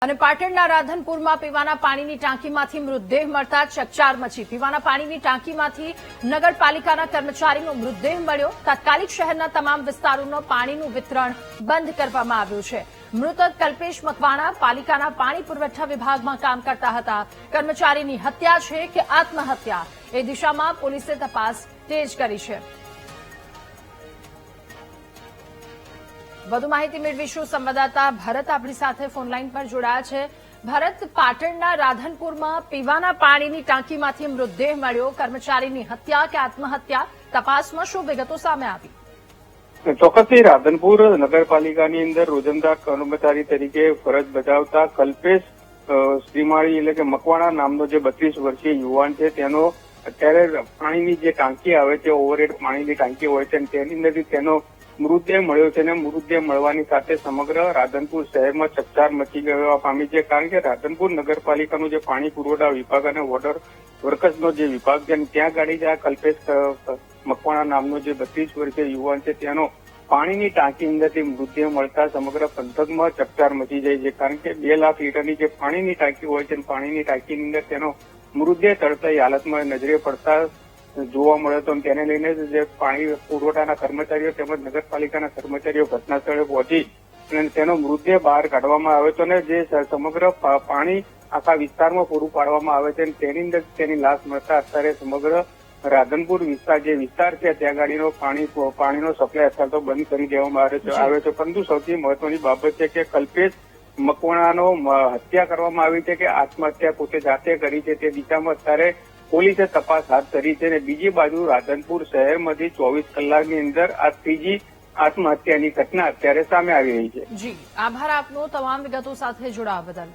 અને પાટણના રાધનપુરમાં પીવાના પાણીની ટાંકીમાંથી મૃતદેહ મળતા ચકચાર મચી। પીવાના પાણીની ટાંકીમાંથી નગરપાલિકાના કર્મચારીનો મૃતદેહ મળ્યો। તાત્કાલિક શહેરના તમામ વિસ્તારોમાં પાણીનું વિતરણ બંધ કરવામાં આવ્યું છે। મૃતક કલ્પેશ મકવાણા પાલિકાના પાણી પુરવઠા વિભાગમાં કામ કરતા હતા। કર્મચારીની હત્યા છે કે આત્મહત્યા એ દિશામાં પોલીસે તપાસ તેજ કરી છે। વધુ માહિતી મેળવીશું। સંવાદદાતા ભરત આપણી સાથે ફોનલાઈન પર જોડાયા છે। ભરત, પાટણના રાધનપુરમાં પીવાના પાણીની ટાંકીમાંથી મૃતદેહ મળ્યો। કર્મચારીની હત્યા કે આત્મહત્યા, તપાસમાં શું વિગતો સામે આવી? ચોક્કસથી રાધનપુર નગરપાલિકાની અંદર રોજંદા કર્મચારી તરીકે ફરજ બજાવતા કલ્પેશ શ્રીમાળી એટલે કે મકવાણા નામનો જે 32 વર્ષીય યુવાન છે તેનો અત્યારે પાણીની જે ટાંકી આવે છે, ઓવરહેડ પાણીની ટાંકી હોય છે, તેની અંદરથી તેનો મૃતદેહ મળ્યો છે અને મૃતદેહ મળવાની સાથે સમગ્ર રાધનપુર શહેરમાં ચકચાર મચી ગયો પામી છે। કારણ કે રાધનપુર નગરપાલિકાનું જે પાણી પુરવઠા વિભાગ અને વોટર વર્કર્સનો જે વિભાગ છે ત્યાં ગાડી આ કલ્પેશ મકવાણા નામનો જે 32 વર્ષીય યુવાન છે તેનો પાણીની ટાંકી અંદરથી મૃતદેહ મળતા સમગ્ર પંથકમાં ચકચાર મચી જાય છે। કારણ કે 2 લાખ લીટરની જે પાણીની ટાંકી હોય છે પાણીની ટાંકીની અંદર તેનો મૃતદેહ તડતા હાલતમાં નજરે પડતા જોવા મળ્યો હતો। તેને લઈને જે પાણી પુરવઠાના કર્મચારીઓ તેમજ નગરપાલિકાના કર્મચારીઓ ઘટના સ્થળે પહોંચી અને તેનો મૃતદેહ બહાર કાઢવામાં આવ્યો હતો અને જે સમગ્ર પાણી આખા વિસ્તારમાં પૂરું પાડવામાં આવે છે તેની અંદર તેની લાશ મળતા અત્યારે સમગ્ર રાધનપુર જે વિસ્તાર છે ત્યાં ગાડીનો પાણીનો સપ્લાય અત્યારે તો બંધ કરી દેવામાં આવ્યો છે। પરંતુ સૌથી મહત્વની બાબત છે કે કલ્પેશ મકવાણાનો હત્યા કરવામાં આવી છે કે આત્મહત્યા પોતે જાતે કરી છે તે દિશામાં અત્યારે પોલીસે તપાસ હાથ ધરી છે। અને બીજી બાજુ રાધનપુર શહેરમાંથી 24 કલાકની અંદર આ ત્રીજી આત્મહત્યાની ઘટના અત્યારે સામે આવી રહી છે। જી, આભાર આપનો તમામ વિગતો સાથે જોડાવા બદલ।